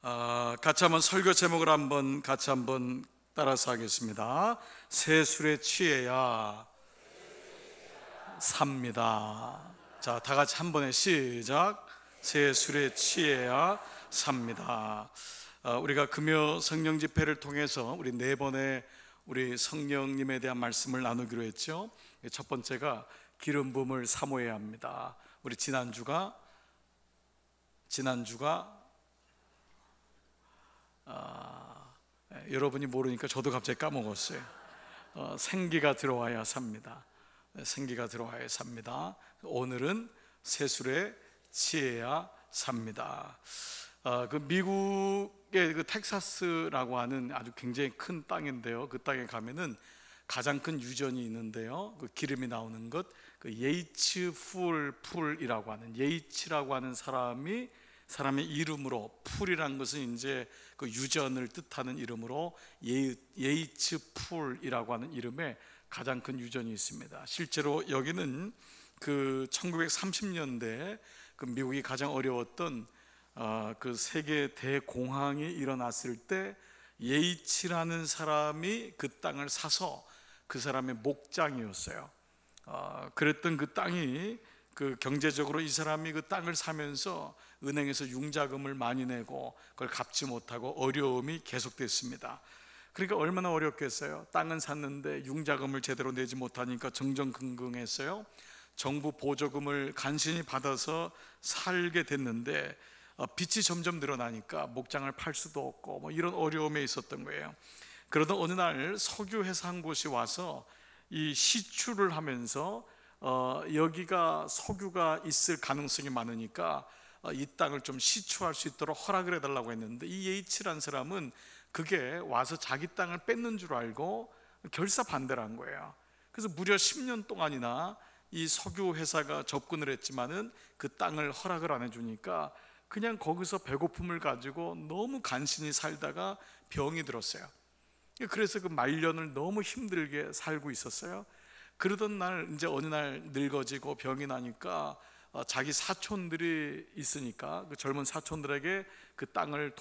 같이 한번 설교 제목을 같이 한번 따라서 하겠습니다. 새 술에 취해야 삽니다. 자, 다 같이 한 번에 시작. 새 술에 취해야 삽니다. 우리가 금요 성령 집회를 통해서 우리 네 번의 우리 성령님에 대한 말씀을 나누기로 했죠. 첫 번째가 기름 부음을 사모해야 합니다. 우리 지난주가 여러분이 모르니까 저도 갑자기 까먹었어요. 생기가 들어와야 삽니다. 생기가 들어와야 삽니다. 오늘은 새술에 취해야 삽니다. 그 미국의 그 텍사스라고 하는 아주 굉장히 큰 땅인데요. 그 땅에 가면은 가장 큰 유전이 있는데요. 그 기름이 나오는 것, 그 예이츠 풀이라고 하는, 예이츠라고 하는 사람의 이름으로, 풀이란 것은 이제 그 유전을 뜻하는 이름으로 예이츠 풀이라고 하는 이름에 가장 큰 유전이 있습니다. 실제로 여기는 그 1930년대 그 미국이 가장 어려웠던 그 세계 대공황이 일어났을 때 예이츠라는 사람이 그 땅을 사서 그 사람의 목장이었어요. 그랬던 그 땅이 그 경제적으로 이 사람이 그 땅을 사면서 은행에서 융자금을 많이 내고 그걸 갚지 못하고 어려움이 계속됐습니다. 그러니까 얼마나 어렵겠어요. 땅은 샀는데 융자금을 제대로 내지 못하니까 정정긍긍했어요. 정부 보조금을 간신히 받아서 살게 됐는데 빚이 점점 늘어나니까 목장을 팔 수도 없고 뭐 이런 어려움에 있었던 거예요. 그러던 어느 날 석유 회사 한 곳이 와서 이 시추를 하면서 여기가 석유가 있을 가능성이 많으니까 이 땅을 좀 시추할 수 있도록 허락을 해달라고 했는데, 이 예이츠라는 사람은 그게 와서 자기 땅을 뺏는 줄 알고 결사 반대를 한 거예요. 그래서 무려 10년 동안이나 이 석유 회사가 접근을 했지만은 그 땅을 허락을 안 해주니까 그냥 거기서 배고픔을 가지고 너무 간신히 살다가 병이 들었어요. 그래서 그 말년을 너무 힘들게 살고 있었어요. 그러던 날 이제 어느 날 늙어지고 병이 나니까 자기 사촌들이 있으니까 그 젊은 사촌들에게 그 땅을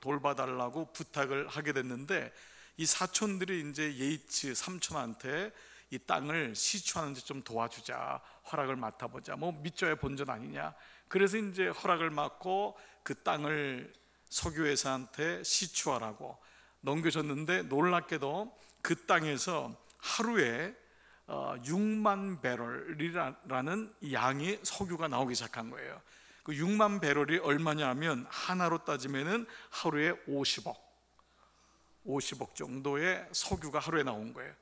돌봐달라고 부탁을 하게 됐는데, 이 사촌들이 이제 예이츠 삼촌한테 이 땅을 시추하는데 좀 도와주자, 허락을 맡아보자, 뭐 믿져야 본전 아니냐. 그래서 이제 허락을 맡고 그 땅을 석유회사한테 시추하라고 넘겨줬는데, 놀랍게도 그 땅에서 하루에 6만 배럴이라는 양의 석유가 나오기 시작한 거예요. 그 6만 배럴이 얼마냐면 하나로 따지면은 하루에 50억 정도의 석유가 하루에 나온 거예요.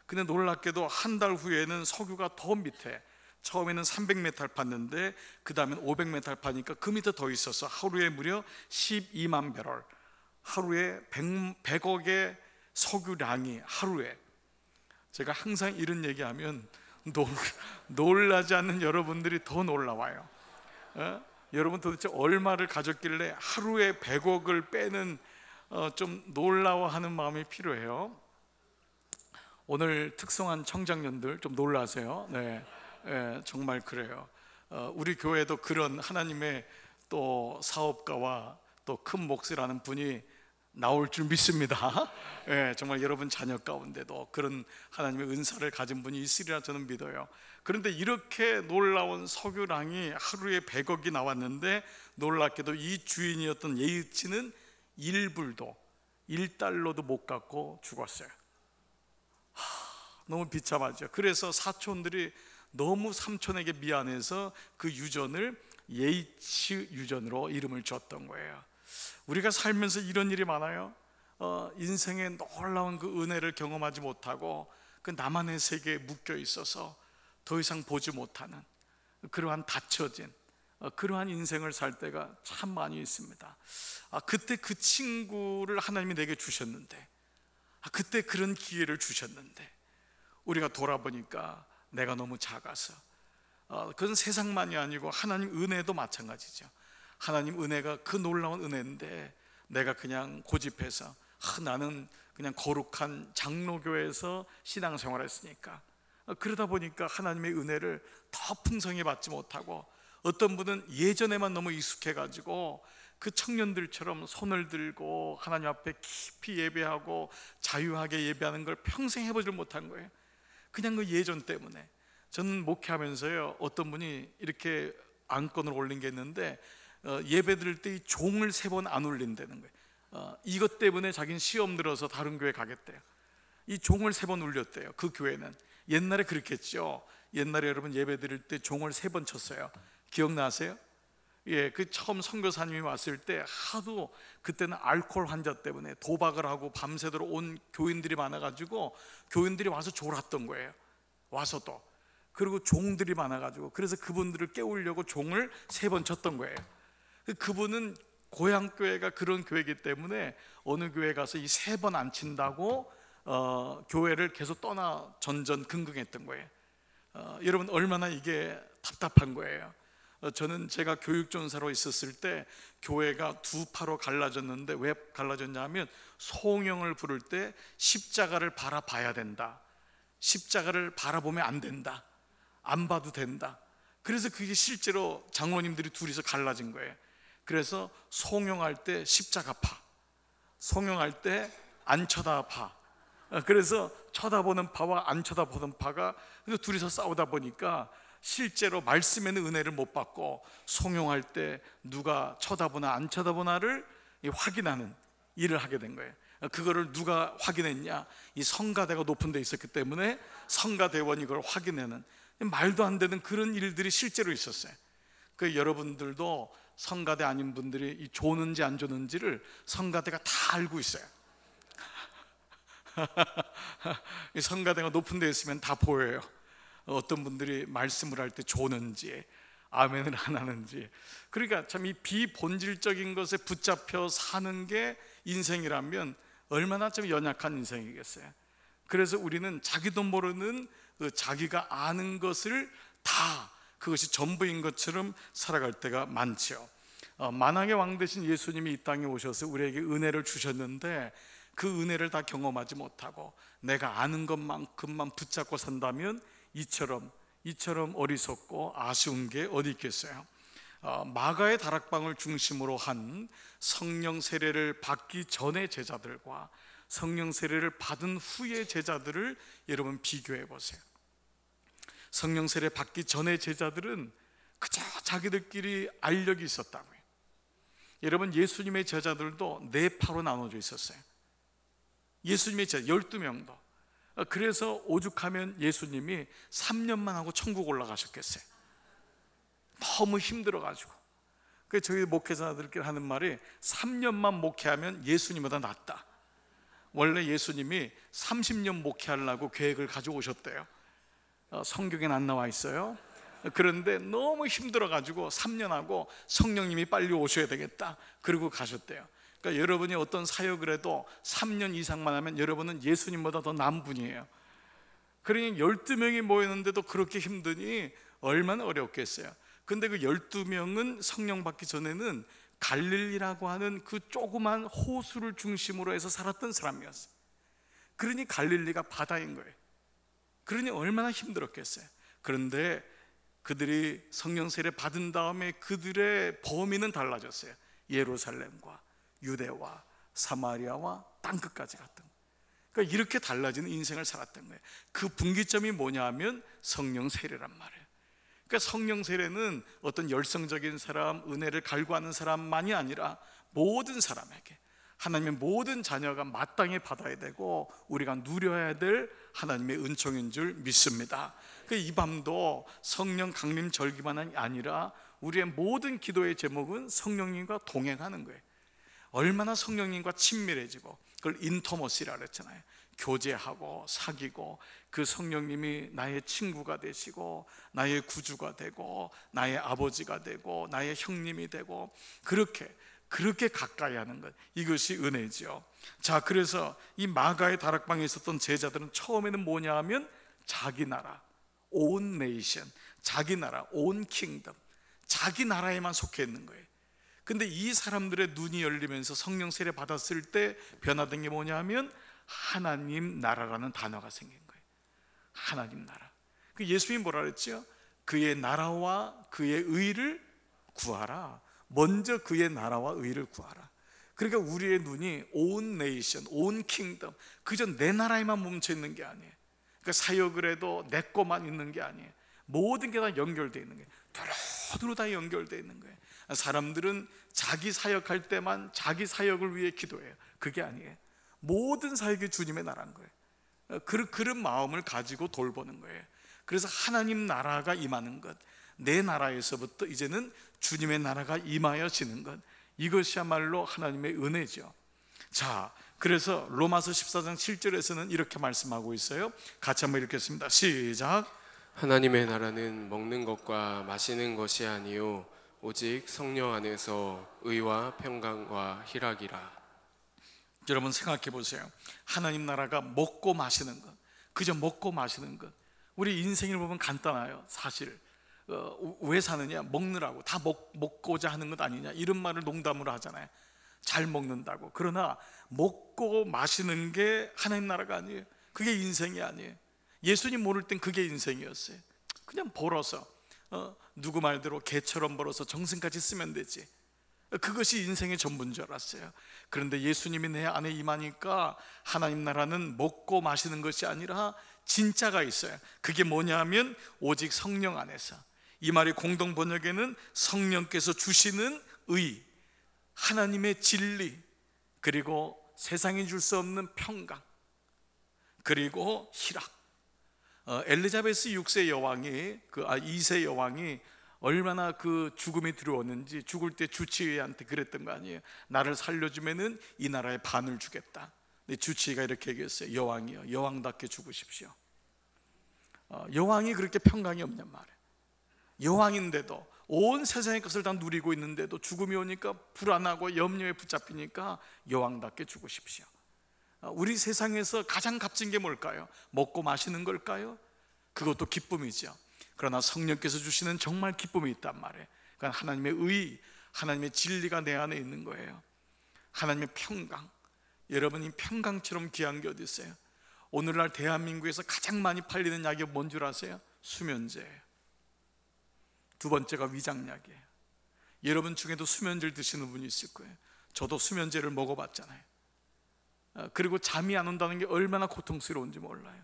근데 놀랍게도 한 달 후에는 석유가 더 밑에, 처음에는 300메탈 팠는데 그 다음엔 500메탈 파니까 그 밑에 더 있어서 하루에 무려 12만 배럴, 하루에 100억의 석유량이 하루에. 제가 항상 이런 얘기하면 놀라지 않는 여러분들이 더 놀라워요. 여러분 도대체 얼마를 가졌길래 하루에 100억을 빼는 좀 놀라워하는 마음이 필요해요. 오늘 특성한 청장년들 좀 놀라세요. 네, 정말 그래요. 우리 교회도 그런 하나님의 또 사업가와 또 큰 몫이라는 분이 나올 줄 믿습니다. 정말 여러분 자녀 가운데도 그런 하나님의 은사를 가진 분이 있으리라 저는 믿어요. 그런데 이렇게 놀라운 석유량이 하루에 100억이 나왔는데, 놀랍게도 이 주인이었던 예이츠는 1불도 1달러도 못 갖고 죽었어요. 너무 비참하죠. 그래서 사촌들이 너무 삼촌에게 미안해서 그 유전을 예이츠 유전으로 이름을 줬던 거예요. 우리가 살면서 이런 일이 많아요. 인생의 놀라운 그 은혜를 경험하지 못하고 그 나만의 세계에 묶여 있어서 더 이상 보지 못하는 그러한 닫혀진 그러한 인생을 살 때가 참 많이 있습니다. 그때 그 친구를 하나님이 내게 주셨는데, 그때 그런 기회를 주셨는데 우리가 돌아보니까 내가 너무 작아서, 그건 세상만이 아니고 하나님 은혜도 마찬가지죠. 하나님 은혜가 그 놀라운 은혜인데 내가 그냥 고집해서 나는 그냥 거룩한 장로교에서 신앙생활을 했으니까, 그러다 보니까 하나님의 은혜를 더 풍성히 받지 못하고, 어떤 분은 예전에만 너무 익숙해가지고 그 청년들처럼 손을 들고 하나님 앞에 깊이 예배하고 자유하게 예배하는 걸 평생 해보질 못한 거예요. 그냥 그 예전 때문에. 저는 목회하면서요, 어떤 분이 이렇게 안건을 올린 게 있는데 예배 드릴 때 이 종을 3번 안 울린다는 거예요. 이것 때문에 자기는 시험 들어서 다른 교회 가겠대요. 이 종을 3번 울렸대요. 그 교회는 옛날에 그렇게 했죠. 옛날에 여러분 예배 드릴 때 종을 3번 쳤어요. 기억나세요? 예, 그 처음 선교사님이 왔을 때 하도 그때는 알코올 환자 때문에 도박을 하고 밤새도록 온 교인들이 많아가지고 교인들이 와서 졸았던 거예요. 와서 또 그리고 종들이 많아가지고 그래서 그분들을 깨우려고 종을 3번 쳤던 거예요. 그분은 고향 교회가 그런 교회이기 때문에 어느 교회 가서 이 3번 안 친다고 교회를 계속 떠나 전전긍긍했던 거예요. 여러분 얼마나 이게 답답한 거예요. 저는 제가 교육전사로 있었을 때 교회가 2파로 갈라졌는데 왜 갈라졌냐면 송영을 부를 때 십자가를 바라봐야 된다, 십자가를 바라보면 안 된다, 안 봐도 된다. 그래서 그게 실제로 장로님들이 둘이서 갈라진 거예요. 그래서 송영할 때 십자가 파, 송영할 때 안 쳐다봐. 그래서 쳐다보는 파와 안 쳐다보는 파가 둘이서 싸우다 보니까 실제로 말씀에는 은혜를 못 받고 송영할 때 누가 쳐다보나 안 쳐다보나를 확인하는 일을 하게 된 거예요. 그거를 누가 확인했냐? 이 성가대가 높은 데 있었기 때문에 성가대원이 이걸 확인하는, 말도 안 되는 그런 일들이 실제로 있었어요. 그 여러분들도 성가대 아닌 분들이 이 조는지 안 조는지를 성가대가 다 알고 있어요. 이 성가대가 높은 데 있으면 다 보여요. 어떤 분들이 말씀을 할 때 조는지 아멘을 안 하는지. 그러니까 참 이 비본질적인 것에 붙잡혀 사는 게 인생이라면 얼마나 좀 연약한 인생이겠어요. 그래서 우리는 자기도 모르는 자기가 아는 것을 다 그것이 전부인 것처럼 살아갈 때가 많죠. 만왕의 왕 되신 예수님이 이 땅에 오셔서 우리에게 은혜를 주셨는데 그 은혜를 다 경험하지 못하고 내가 아는 것만큼만 붙잡고 산다면 이처럼 어리석고 아쉬운 게 어디 있겠어요. 마가의 다락방을 중심으로 한 성령 세례를 받기 전의 제자들과 성령 세례를 받은 후의 제자들을 여러분 비교해 보세요. 성령 세례 받기 전의 제자들은 그저 자기들끼리 알력이 있었다고요. 여러분 예수님의 제자들도 4파로 나눠져 있었어요. 예수님의 제자 12명도. 그래서 오죽하면 예수님이 3년만 하고 천국 올라가셨겠어요. 너무 힘들어가지고. 그래서 저희 목회자들끼리 하는 말이 3년만 목회하면 예수님보다 낫다. 원래 예수님이 30년 목회하려고 계획을 가지고 오셨대요. 성경에는 안 나와 있어요. 그런데 너무 힘들어가지고 3년하고 성령님이 빨리 오셔야 되겠다 그러고 가셨대요. 그러니까 여러분이 어떤 사역을 해도 3년 이상만 하면 여러분은 예수님보다 더 나은 분이에요. 그러니 12명이 모였는데도 그렇게 힘드니 얼마나 어렵겠어요. 근데 그 12명은 성령 받기 전에는 갈릴리라고 하는 그 조그만 호수를 중심으로 해서 살았던 사람이었어요. 그러니 갈릴리가 바다인 거예요. 그러니 얼마나 힘들었겠어요. 그런데 그들이 성령 세례 받은 다음에 그들의 범위는 달라졌어요. 예루살렘과 유대와 사마리아와 땅끝까지 갔던 거예요. 그러니까 이렇게 달라지는 인생을 살았던 거예요. 그 분기점이 뭐냐 하면 성령 세례란 말이에요. 그러니까 성령 세례는 어떤 열성적인 사람, 은혜를 갈구하는 사람만이 아니라 모든 사람에게, 하나님의 모든 자녀가 마땅히 받아야 되고 우리가 누려야 될 하나님의 은총인 줄 믿습니다. 이 밤도 성령 강림 절기만 아니라 우리의 모든 기도의 제목은 성령님과 동행하는 거예요. 얼마나 성령님과 친밀해지고, 그걸 인터머시라 그랬잖아요. 교제하고 사귀고 그 성령님이 나의 친구가 되시고 나의 구주가 되고 나의 아버지가 되고 나의 형님이 되고 그렇게 가까이 하는 것, 이것이 은혜죠. 자, 그래서 이 마가의 다락방에 있었던 제자들은 처음에는 뭐냐 하면 자기 나라, 온 네이션, 자기 나라, 온 킹덤, 자기 나라에만 속해 있는 거예요. 근데 이 사람들의 눈이 열리면서 성령 세례 받았을 때 변화된 게 뭐냐 하면 하나님 나라라는 단어가 생긴 거예요. 하나님 나라. 그 예수님이 뭐라 그랬죠? 그의 나라와 그의 의를 구하라. 먼저 그의 나라와 의를 구하라. 그러니까 우리의 눈이 온 네이션, 온 킹덤, 그저 내 나라에만 멈춰 있는 게 아니에요. 그러니까 사역을 해도 내 것만 있는 게 아니에요. 모든 게 다 연결되어 있는 거예요. 두루두루 다 연결되어 있는 거예요. 사람들은 자기 사역할 때만 자기 사역을 위해 기도해요. 그게 아니에요. 모든 사역이 주님의 나라인 거예요. 그런 마음을 가지고 돌보는 거예요. 그래서 하나님 나라가 임하는 것, 내 나라에서부터 이제는 주님의 나라가 임하여지는 것, 이것이야말로 하나님의 은혜죠. 자, 그래서 로마서 14장 7절에서는 이렇게 말씀하고 있어요. 같이 한번 읽겠습니다. 시작. 하나님의 나라는 먹는 것과 마시는 것이 아니요 오직 성령 안에서 의와 평강과 희락이라. 여러분 생각해 보세요. 하나님 나라가 먹고 마시는 것, 그저 먹고 마시는 것. 우리 인생을 보면 간단해요. 사실 왜 사느냐? 먹느라고. 다 먹고자 하는 것 아니냐, 이런 말을 농담으로 하잖아요. 잘 먹는다고. 그러나 먹고 마시는 게 하나님 나라가 아니에요. 그게 인생이 아니에요. 예수님 모를 땐 그게 인생이었어요. 그냥 벌어서 누구 말대로 개처럼 벌어서 정승까지 쓰면 되지, 그것이 인생의 전부인 줄 알았어요. 그런데 예수님이 내 안에 임하니까 하나님 나라는 먹고 마시는 것이 아니라 진짜가 있어요. 그게 뭐냐면 오직 성령 안에서. 이 말이 공동 번역에는 성령께서 주시는 의, 하나님의 진리, 그리고 세상이 줄 수 없는 평강, 그리고 희락. 엘리자베스 6세 여왕이 2세 여왕이 얼마나 그 죽음이 두려웠는지 죽을 때 주치의한테 그랬던 거 아니에요. 나를 살려주면은 이 나라의 반을 주겠다. 근데 주치의가 이렇게 얘기했어요. 여왕이요, 여왕답게 죽으십시오. 여왕이 그렇게 평강이 없냔 말이에요. 여왕인데도 온 세상의 것을 다 누리고 있는데도 죽음이 오니까 불안하고 염려에 붙잡히니까 여왕답게 죽으십시오. 우리 세상에서 가장 값진 게 뭘까요? 먹고 마시는 걸까요? 그것도 기쁨이죠. 그러나 성령께서 주시는 정말 기쁨이 있단 말이에요. 그러니까 하나님의 의, 하나님의 진리가 내 안에 있는 거예요. 하나님의 평강. 여러분, 이 평강처럼 귀한 게 어디 있어요? 오늘날 대한민국에서 가장 많이 팔리는 약이 뭔 줄 아세요? 수면제예요. 두 번째가 위장약이에요. 여러분 중에도 수면제를 드시는 분이 있을 거예요. 저도 수면제를 먹어봤잖아요. 그리고 잠이 안 온다는 게 얼마나 고통스러운지 몰라요.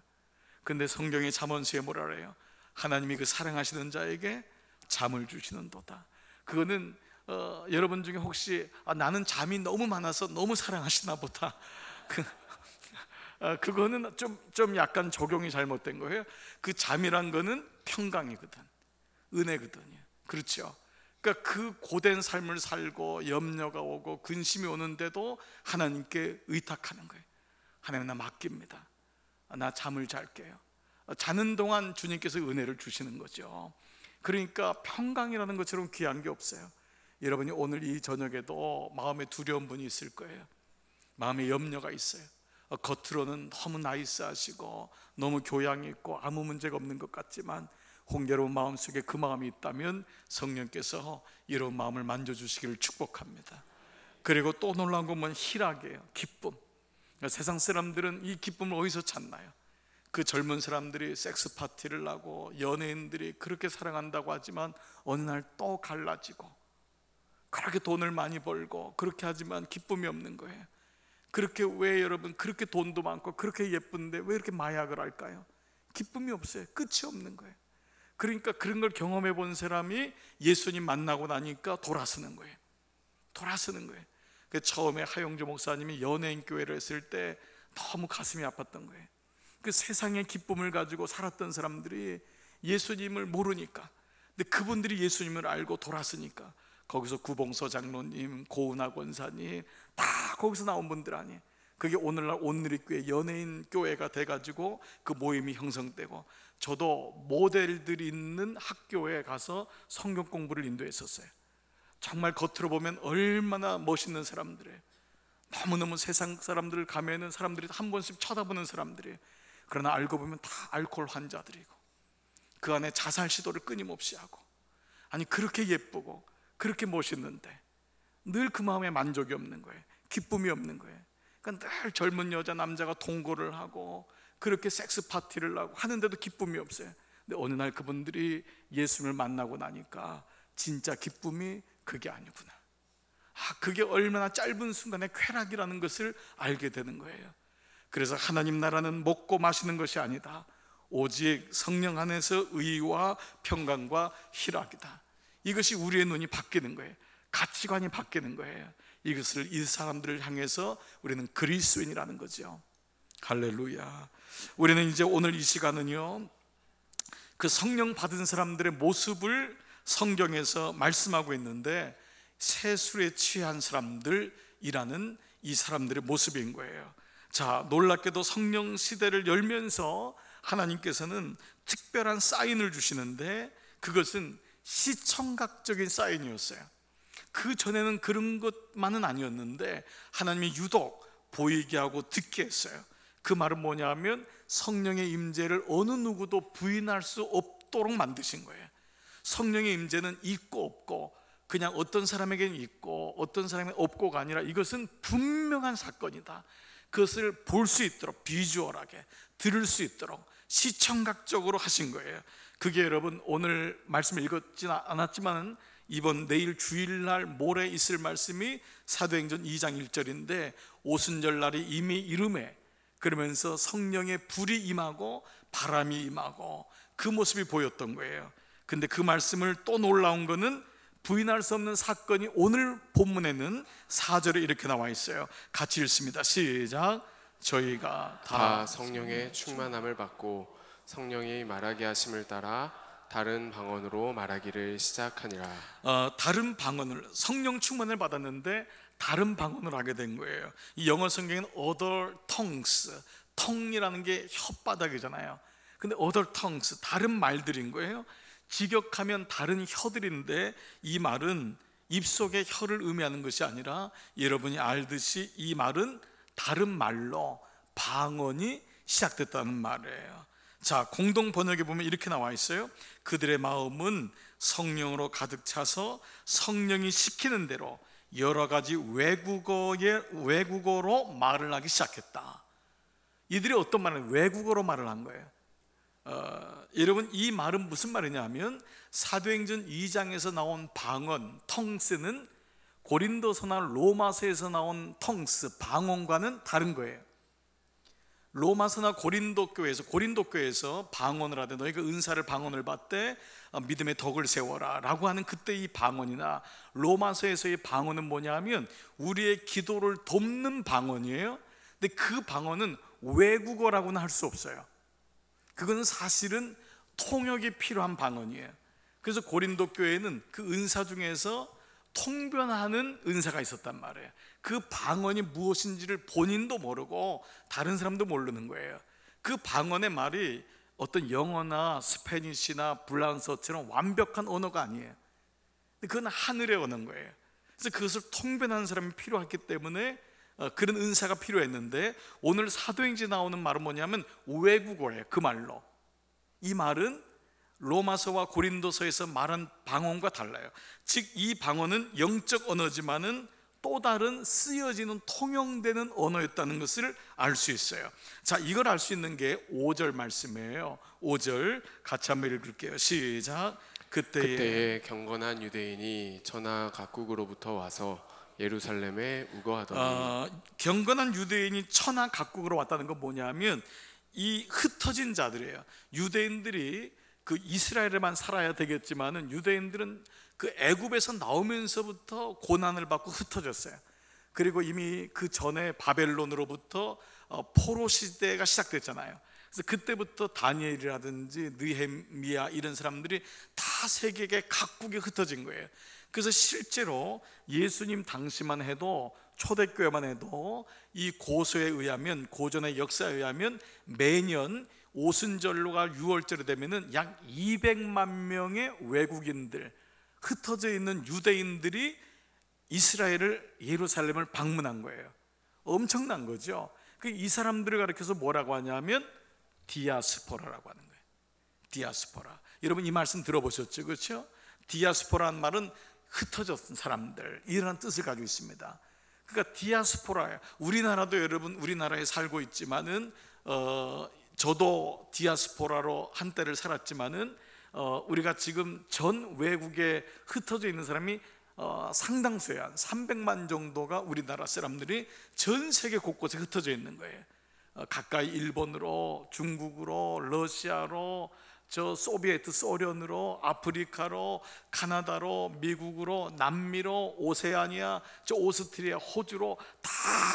근데 성경의 잠언수에 뭐라 그래요? 하나님이 그 사랑하시는 자에게 잠을 주시는도다. 그거는 여러분 중에 혹시 나는 잠이 너무 많아서 너무 사랑하시나 보다, 그거는 좀 약간 적용이 잘못된 거예요. 그 잠이란 거는 평강이거든, 은혜거든요. 그렇죠? 그러니까 그 고된 삶을 살고 염려가 오고 근심이 오는데도 하나님께 의탁하는 거예요. 하나님, 나 맡깁니다. 나 잠을 잘게요. 자는 동안 주님께서 은혜를 주시는 거죠. 그러니까 평강이라는 것처럼 귀한 게 없어요. 여러분이 오늘 이 저녁에도 마음에 두려운 분이 있을 거예요. 마음에 염려가 있어요. 겉으로는 너무 나이스하시고 너무 교양 있고 아무 문제가 없는 것 같지만 홍겨로운 마음속에 그 마음이 있다면 성령께서 이런 마음을 만져주시기를 축복합니다. 그리고 또 놀라운 건 뭐냐? 희락이에요. 기쁨. 세상 사람들은 이 기쁨을 어디서 찾나요? 그 젊은 사람들이 섹스 파티를 하고 연예인들이 그렇게 사랑한다고 하지만 어느 날 또 갈라지고, 그렇게 돈을 많이 벌고 그렇게 하지만 기쁨이 없는 거예요. 그렇게 왜 여러분 그렇게 돈도 많고 그렇게 예쁜데 왜 이렇게 마약을 할까요? 기쁨이 없어요. 끝이 없는 거예요. 그러니까 그런 걸 경험해 본 사람이 예수님 만나고 나니까 돌아서는 거예요. 돌아서는 거예요. 처음에 하용조 목사님이 연예인 교회를 했을 때 너무 가슴이 아팠던 거예요. 그 세상의 기쁨을 가지고 살았던 사람들이 예수님을 모르니까, 근데 그분들이 예수님을 알고 돌아서니까 거기서 구봉서 장로님, 고은하 권사님 다 거기서 나온 분들 아니에요. 그게 오늘날 온누리교회 연예인 교회가 돼가지고 그 모임이 형성되고, 저도 모델들이 있는 학교에 가서 성경 공부를 인도했었어요. 정말 겉으로 보면 얼마나 멋있는 사람들이에요. 너무너무 세상 사람들 가면은 사람들이 한 번씩 쳐다보는 사람들이에요. 그러나 알고 보면 다 알코올 환자들이고 그 안에 자살 시도를 끊임없이 하고, 아니 그렇게 예쁘고 그렇게 멋있는데 늘 그 마음에 만족이 없는 거예요. 기쁨이 없는 거예요. 그러니까 늘 젊은 여자 남자가 동거를 하고 그렇게 섹스 파티를 하고 하는데도 기쁨이 없어요. 근데 어느 날 그분들이 예수님을 만나고 나니까 진짜 기쁨이 그게 아니구나. 그게 얼마나 짧은 순간의 쾌락이라는 것을 알게 되는 거예요. 그래서 하나님 나라는 먹고 마시는 것이 아니다. 오직 성령 안에서 의와 평강과 희락이다. 이것이 우리의 눈이 바뀌는 거예요. 가치관이 바뀌는 거예요. 이것을 이 사람들을 향해서 우리는 그리스도인이라는 거죠. 할렐루야. 우리는 이제 오늘 이 시간은요, 그 성령 받은 사람들의 모습을 성경에서 말씀하고 있는데, 새 술에 취한 사람들이라는 이 사람들의 모습인 거예요. 자, 놀랍게도 성령 시대를 열면서 하나님께서는 특별한 사인을 주시는데, 그것은 시청각적인 사인이었어요. 그 전에는 그런 것만은 아니었는데 하나님이 유독 보이게 하고 듣게 했어요. 그 말은 뭐냐 하면 성령의 임재를 어느 누구도 부인할 수 없도록 만드신 거예요. 성령의 임재는 있고 없고, 그냥 어떤 사람에게는 있고 어떤 사람에게는 없고가 아니라 이것은 분명한 사건이다. 그것을 볼 수 있도록, 비주얼하게 들을 수 있도록 시청각적으로 하신 거예요. 그게 여러분 오늘 말씀을 읽었지는 않았지만 이번 내일 주일날 모레 있을 말씀이 사도행전 2장 1절인데, 오순절날이 이미 이름에, 그러면서 성령의 불이 임하고 바람이 임하고 그 모습이 보였던 거예요. 근데 그 말씀을 또 놀라운 거는 부인할 수 없는 사건이 오늘 본문에는 4절에 이렇게 나와 있어요. 같이 읽습니다. 시작. 저희가 다 성령의 충만함을 받고 성령이 말하게 하심을 따라 다른 방언으로 말하기를 시작하니라. 다른 방언을, 성령 충만을 받았는데 다른 방언을 하게 된 거예요. 이 영어 성경에는 other tongues, tongue이라는 게 혓바닥이잖아요. 근데 other tongues, 다른 말들인 거예요. 직역하면 다른 혀들인데, 이 말은 입속의 혀를 의미하는 것이 아니라 여러분이 알듯이 이 말은 다른 말로 방언이 시작됐다는 말이에요. 자, 공동 번역에 보면 이렇게 나와 있어요. 그들의 마음은 성령으로 가득 차서 성령이 시키는 대로 여러 가지 외국어로 말을 하기 시작했다. 이들이 어떤 말을 외국어로 말을 한 거예요. 여러분, 이 말은 무슨 말이냐 하면 사도행전 2장에서 나온 방언, 텅스는 고린도서나 로마서에서 나온 텅스, 방언과는 다른 거예요. 로마서나 고린도 교회에서 방언을 하되 너희가 은사를 방언을 받되 믿음의 덕을 세워라 라고 하는 그때 이 방언이나, 로마서에서의 방언은 뭐냐 하면 우리의 기도를 돕는 방언이에요. 근데 그 방언은 외국어라고는 할 수 없어요. 그거는 사실은 통역이 필요한 방언이에요. 그래서 고린도 교회는 그 은사 중에서 통변하는 은사가 있었단 말이에요. 그 방언이 무엇인지를 본인도 모르고 다른 사람도 모르는 거예요. 그 방언의 말이 어떤 영어나 스페니쉬나 불란서처럼 완벽한 언어가 아니에요. 그건 하늘의 언어인 거예요. 그래서 그것을 통변하는 사람이 필요했기 때문에 그런 은사가 필요했는데, 오늘 사도행전에 나오는 말은 뭐냐면 외국어예요. 그 말로. 이 말은 로마서와 고린도서에서 말한 방언과 달라요. 즉 이 방언은 영적 언어지만은 또 다른 쓰여지는 통용되는 언어였다는 것을 알 수 있어요. 자, 이걸 알 수 있는 게 5절 말씀이에요. 5절 같이 한번 읽을게요. 시작. 그때에 경건한 유대인이 천하 각국으로부터 와서 예루살렘에 우거하더니. 경건한 유대인이 천하 각국으로 왔다는 건 뭐냐면 이 흩어진 자들이에요. 유대인들이 그 이스라엘에만 살아야 되겠지만은 유대인들은 그 애굽에서 나오면서부터 고난을 받고 흩어졌어요. 그리고 이미 그 전에 바벨론으로부터 포로 시대가 시작됐잖아요. 그래서 그때부터 다니엘이라든지 느헤미야 이런 사람들이 다 세계의 각국에 흩어진 거예요. 그래서 실제로 예수님 당시만 해도, 초대교회만 해도 이 고서에 의하면, 고전의 역사에 의하면 매년 오순절로가 6월절이 되면은 약 200만 명의 외국인들, 흩어져 있는 유대인들이 이스라엘을, 예루살렘을 방문한 거예요. 엄청난 거죠. 이 사람들을 가리켜서 뭐라고 하냐면 디아스포라라고 하는 거예요. 디아스포라. 여러분 이 말씀 들어보셨죠? 그렇죠? 디아스포라는 말은 흩어졌던 사람들, 이런 뜻을 가지고 있습니다. 그러니까 디아스포라예요. 우리나라도 여러분 우리나라에 살고 있지만은 저도 디아스포라로 한때를 살았지만은 우리가 지금 전 외국에 흩어져 있는 사람이 상당수의 한 300만 정도가 우리나라 사람들이 전 세계 곳곳에 흩어져 있는 거예요. 가까이 일본으로, 중국으로, 러시아로, 저 소비에트 소련으로, 아프리카로, 카나다로, 미국으로, 남미로, 오세아니아, 저 오스트리아, 호주로 다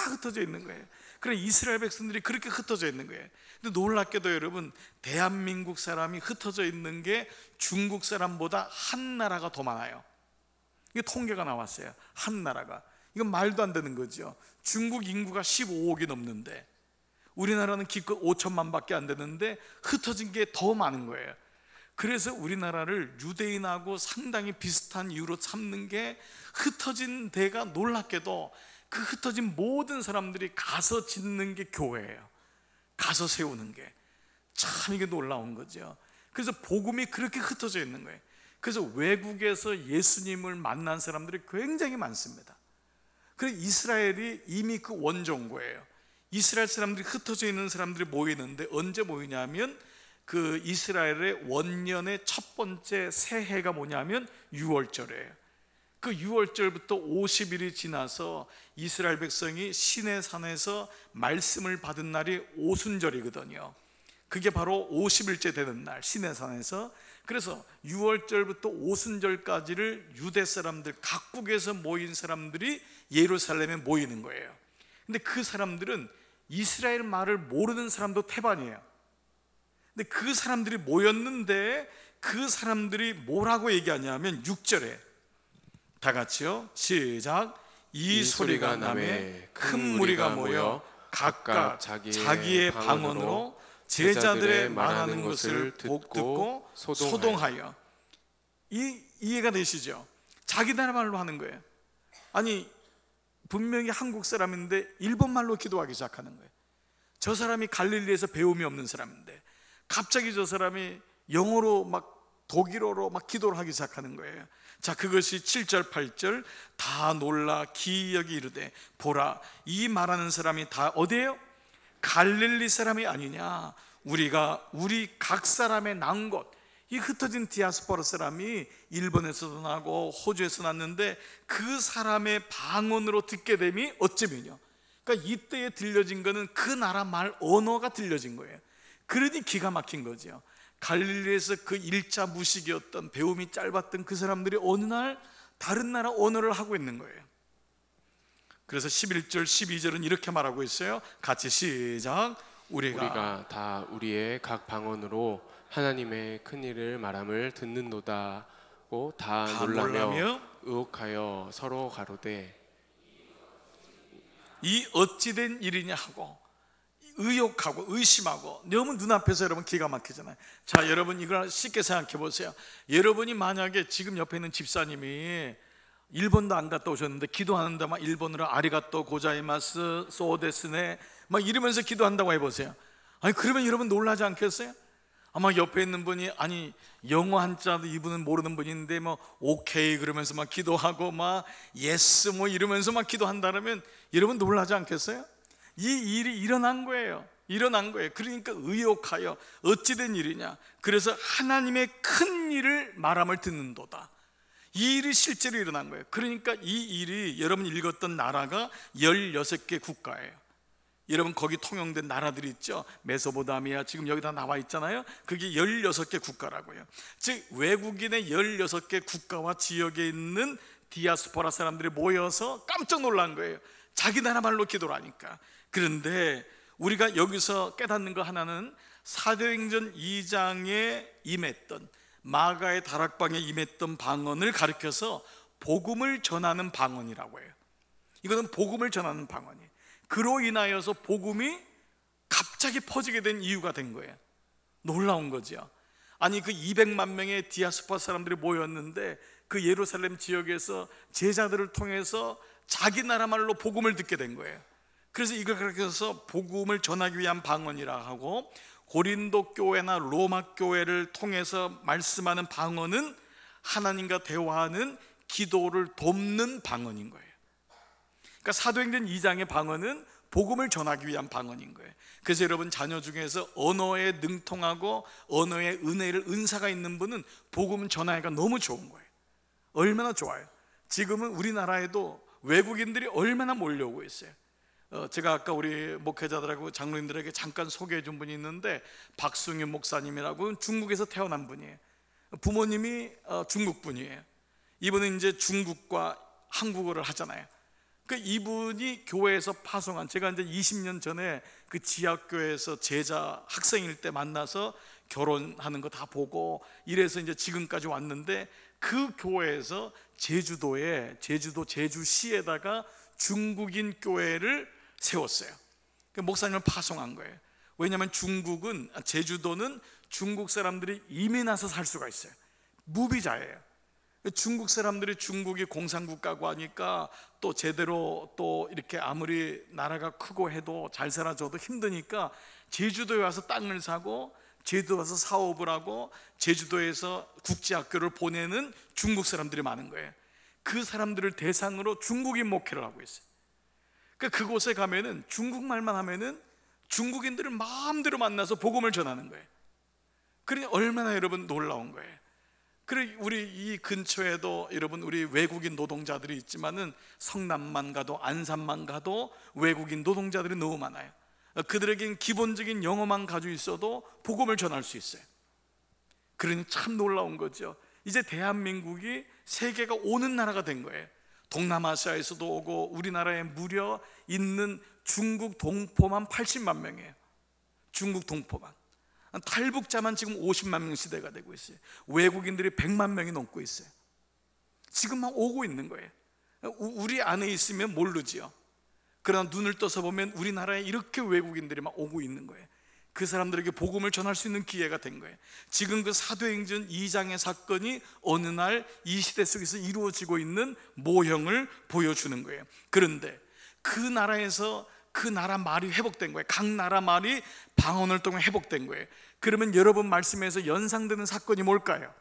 흩어져 있는 거예요. 그래 이스라엘 백성들이 그렇게 흩어져 있는 거예요. 근데 놀랍게도 여러분, 대한민국 사람이 흩어져 있는 게 중국 사람보다 한 나라가 더 많아요. 이게 통계가 나왔어요. 한 나라가. 이건 말도 안 되는 거죠. 중국 인구가 15억이 넘는데 우리나라는 기껏 5천만 밖에 안 되는데 흩어진 게 더 많은 거예요. 그래서 우리나라를 유대인하고 상당히 비슷한 이유로 삼는 게, 흩어진 데가 놀랍게도 그 흩어진 모든 사람들이 가서 짓는 게 교회예요. 가서 세우는 게. 참 이게 놀라운 거죠. 그래서 복음이 그렇게 흩어져 있는 거예요. 그래서 외국에서 예수님을 만난 사람들이 굉장히 많습니다. 그래서 이스라엘이 이미 그 원정고예요. 이스라엘 사람들이 흩어져 있는 사람들이 모이는데 언제 모이냐면 그 이스라엘의 원년의 첫 번째 새해가 뭐냐면 6월절이에요. 그 6월절부터 50일이 지나서 이스라엘 백성이 시내산에서 말씀을 받은 날이 오순절이거든요. 그게 바로 50일째 되는 날, 시내산에서. 그래서 6월절부터 오순절까지를 유대 사람들, 각국에서 모인 사람들이 예루살렘에 모이는 거예요. 근데 그 사람들은 이스라엘 말을 모르는 사람도 태반이에요. 근데 그 사람들이 모였는데 그 사람들이 뭐라고 얘기하냐면 6절에 다 같이요, 시작. 이 소리가 나매 큰 무리가 모여 각각 자기의 방언으로 제자들의 말하는 것을 듣고 소동하여. 이해가 되시죠? 자기 나라 말로 하는 거예요. 아니 분명히 한국 사람인데 일본말로 기도하기 시작하는 거예요. 저 사람이 갈릴리에서 배움이 없는 사람인데 갑자기 저 사람이 영어로 막 독일어로 막 기도를 하기 시작하는 거예요. 자, 그것이 7절 8절 다 놀라 기이하게 이르되 보라, 이 말하는 사람이 다 어디예요? 갈릴리 사람이 아니냐. 우리 각 사람의 난 곳, 이 흩어진 디아스포라 사람이 일본에서도 나고 호주에서 났는데 그 사람의 방언으로 듣게 됨이 어쩌면요, 그러니까 이때에 들려진 거는 그 나라 말 언어가 들려진 거예요. 그러니 기가 막힌 거죠. 갈릴리에서 그 일자 무식이었던, 배움이 짧았던 그 사람들이 어느 날 다른 나라 언어를 하고 있는 거예요. 그래서 11절 12절은 이렇게 말하고 있어요. 같이 시작. 우리가 다 우리의 각 방언으로 하나님의 큰 일을 말함을 듣는도다고 다 놀라며 의혹하여 서로 가로되 이 어찌된 일이냐 하고 의혹하고 의심하고. 너무 눈앞에서 여러분 기가 막히잖아요. 자, 여러분 이걸 쉽게 생각해 보세요. 여러분이 만약에 지금 옆에 있는 집사님이 일본도 안 갔다 오셨는데 기도하는데 막 일본어로 아리가또 고자이마스 소데스네 막 이러면서 기도한다고 해보세요. 아니 그러면 여러분 놀라지 않겠어요? 아마 옆에 있는 분이 아니 영어 한자도 이분은 모르는 분인데 뭐 오케이 그러면서 막 기도하고 막 예스 뭐 이러면서 막 기도한다면 여러분 놀라지 않겠어요? 이 일이 일어난 거예요. 그러니까 의혹하여 어찌된 일이냐. 그래서 하나님의 큰 일을 말함을 듣는도다. 이 일이 실제로 일어난 거예요. 그러니까 이 일이 여러분 읽었던 나라가 16개 국가예요. 여러분 거기 통용된 나라들이 있죠. 메소포타미아 지금 여기 다 나와 있잖아요. 그게 16개 국가라고요. 즉 외국인의 16개 국가와 지역에 있는 디아스포라 사람들이 모여서 깜짝 놀란 거예요. 자기 나라 말로 기도를 하니까. 그런데 우리가 여기서 깨닫는 거 하나는 사도행전 2장에 임했던, 마가의 다락방에 임했던 방언을 가리켜서 복음을 전하는 방언이라고 해요. 이거는 복음을 전하는 방언이에요. 그로 인하여서 복음이 갑자기 퍼지게 된 이유가 된 거예요. 놀라운 거죠. 아니 그 200만 명의 디아스포라 사람들이 모였는데 그 예루살렘 지역에서 제자들을 통해서 자기 나라 말로 복음을 듣게 된 거예요. 그래서 이걸 그렇게 해서 복음을 전하기 위한 방언이라 하고, 고린도 교회나 로마 교회를 통해서 말씀하는 방언은 하나님과 대화하는 기도를 돕는 방언인 거예요. 그러니까 사도행전 2장의 방언은 복음을 전하기 위한 방언인 거예요. 그래서 여러분 자녀 중에서 언어에 능통하고 언어의 은혜를 은사가 있는 분은 복음 전하기가 너무 좋은 거예요. 얼마나 좋아요. 지금은 우리나라에도 외국인들이 얼마나 몰려오고 있어요. 제가 아까 우리 목회자들하고 장로님들에게 잠깐 소개해 준 분이 있는데, 박승윤 목사님이라고 중국에서 태어난 분이에요. 부모님이 중국 분이에요. 이분은 이제 중국과 한국어를 하잖아요. 그 이분이 교회에서 파송한, 제가 이제 20년 전에 그 지하교회에서 제자 학생일 때 만나서 결혼하는 거 다 보고 이래서 이제 지금까지 왔는데, 그 교회에서 제주도 제주시에다가 중국인 교회를 세웠어요. 그 목사님을 파송한 거예요. 왜냐하면 제주도는 중국 사람들이 이민 와서 살 수가 있어요. 무비자예요. 중국 사람들이 중국이 공산국가고 하니까 또 제대로 또 이렇게 아무리 나라가 크고 해도 잘 살아줘도 힘드니까 제주도에 와서 땅을 사고 제주도에 와서 사업을 하고 제주도에서 국제학교를 보내는 중국 사람들이 많은 거예요. 그 사람들을 대상으로 중국인 목회를 하고 있어요. 그러니까 그곳에 가면은 중국말만 하면은 중국인들을 마음대로 만나서 복음을 전하는 거예요. 그러니 얼마나 여러분 놀라운 거예요. 그리고 우리 이 근처에도 여러분 우리 외국인 노동자들이 있지만은 성남만 가도 안산만 가도 외국인 노동자들이 너무 많아요. 그들에겐 기본적인 영어만 가지고 있어도 복음을 전할 수 있어요. 그러니 참 놀라운 거죠. 이제 대한민국이 세계가 오는 나라가 된 거예요. 동남아시아에서도 오고 우리나라에 무려 있는 중국 동포만 80만 명이에요. 중국 동포만. 탈북자만 지금 50만 명 시대가 되고 있어요. 외국인들이 100만 명이 넘고 있어요. 지금 막 오고 있는 거예요. 우리 안에 있으면 모르지요. 그러나 눈을 떠서 보면 우리나라에 이렇게 외국인들이 막 오고 있는 거예요. 그 사람들에게 복음을 전할 수 있는 기회가 된 거예요. 지금 그 사도행전 2장의 사건이 어느 날 이 시대 속에서 이루어지고 있는 모형을 보여주는 거예요. 그런데 그 나라에서 그 나라 말이 회복된 거예요. 각 나라 말이 방언을 통해 회복된 거예요. 그러면 여러분 말씀에서 연상되는 사건이 뭘까요?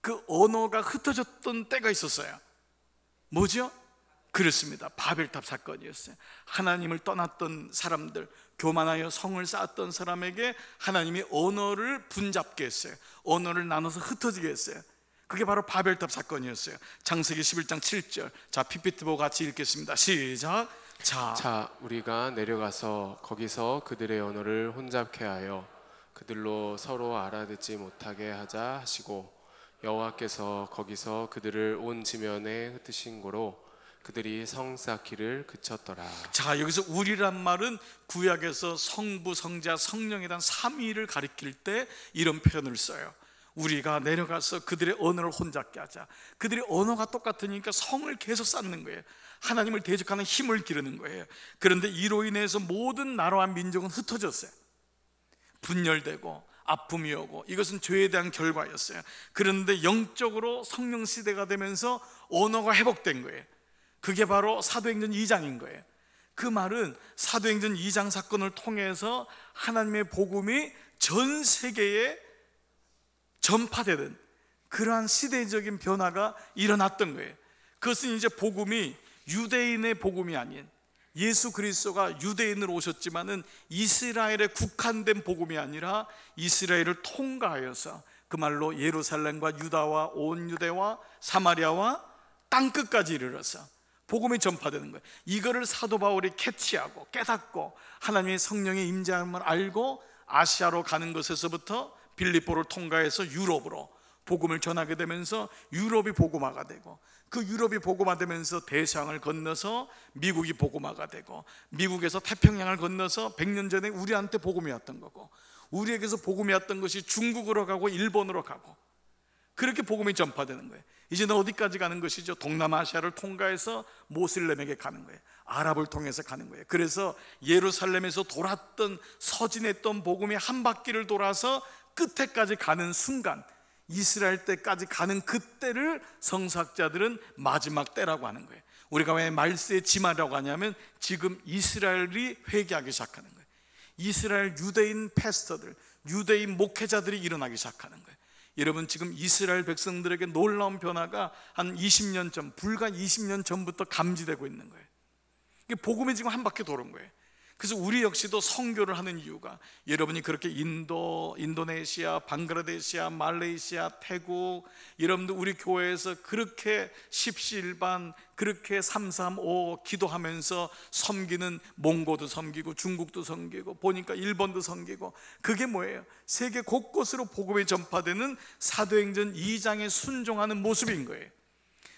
그 언어가 흩어졌던 때가 있었어요. 뭐죠? 그렇습니다. 바벨탑 사건이었어요. 하나님을 떠났던 사람들, 교만하여 성을 쌓았던 사람에게 하나님이 언어를 분잡게 했어요. 언어를 나눠서 흩어지게 했어요. 그게 바로 바벨탑 사건이었어요. 창세기 11장 7절. 자, PPT 보고 같이 읽겠습니다. 시작. 자, 우리가 내려가서 거기서 그들의 언어를 혼잡케 하여 그들로 서로 알아듣지 못하게 하자 하시고, 여호와께서 거기서 그들을 온 지면에 흩으신 고로 그들이 성 쌓기를 그쳤더라. 자, 여기서 우리란 말은 구약에서 성부, 성자, 성령에 대한 삼위를 가리킬 때 이런 표현을 써요. 우리가 내려가서 그들의 언어를 혼잡게 하자. 그들의 언어가 똑같으니까 성을 계속 쌓는 거예요. 하나님을 대적하는 힘을 기르는 거예요. 그런데 이로 인해서 모든 나라와 민족은 흩어졌어요. 분열되고 아픔이 오고, 이것은 죄에 대한 결과였어요. 그런데 영적으로 성령 시대가 되면서 언어가 회복된 거예요. 그게 바로 사도행전 2장인 거예요. 그 말은 사도행전 2장 사건을 통해서 하나님의 복음이 전 세계에 전파되는 그러한 시대적인 변화가 일어났던 거예요. 그것은 이제 복음이 유대인의 복음이 아닌, 예수 그리스도가 유대인으로 오셨지만은 이스라엘에 국한된 복음이 아니라 이스라엘을 통과하여서 그 말로 예루살렘과 유다와 온 유대와 사마리아와 땅끝까지 이르러서 복음이 전파되는 거예요. 이거를 사도 바울이 캐치하고 깨닫고 하나님의 성령의 임재함을 알고 아시아로 가는 것에서부터 빌립보를 통과해서 유럽으로 복음을 전하게 되면서 유럽이 복음화가 되고, 그 유럽이 복음화되면서 대서양을 건너서 미국이 복음화가 되고, 미국에서 태평양을 건너서 100년 전에 우리한테 복음이 왔던 거고, 우리에게서 복음이 왔던 것이 중국으로 가고 일본으로 가고, 그렇게 복음이 전파되는 거예요. 이제는 어디까지 가는 것이죠? 동남아시아를 통과해서 모슬렘에게 가는 거예요. 아랍을 통해서 가는 거예요. 그래서 예루살렘에서 돌았던, 서진했던 복음이 한 바퀴를 돌아서 끝에까지 가는 순간, 이스라엘 때까지 가는 그때를 성사학자들은 마지막 때라고 하는 거예요. 우리가 왜 말세의 지마라고 하냐면 지금 이스라엘이 회개하기 시작하는 거예요. 이스라엘 유대인 패스터들, 유대인 목회자들이 일어나기 시작하는 거예요. 여러분, 지금 이스라엘 백성들에게 놀라운 변화가 한 20년 전, 불과 20년 전부터 감지되고 있는 거예요. 이게 복음이 지금 한 바퀴 도는 거예요. 그래서 우리 역시도 선교를 하는 이유가, 여러분이 그렇게 인도네시아, 방글라데시아, 말레이시아, 태국, 여러분들 우리 교회에서 그렇게 십시일반, 그렇게 335 기도하면서 섬기는, 몽고도 섬기고 중국도 섬기고 보니까 일본도 섬기고, 그게 뭐예요? 세계 곳곳으로 복음이 전파되는 사도행전 2장에 순종하는 모습인 거예요.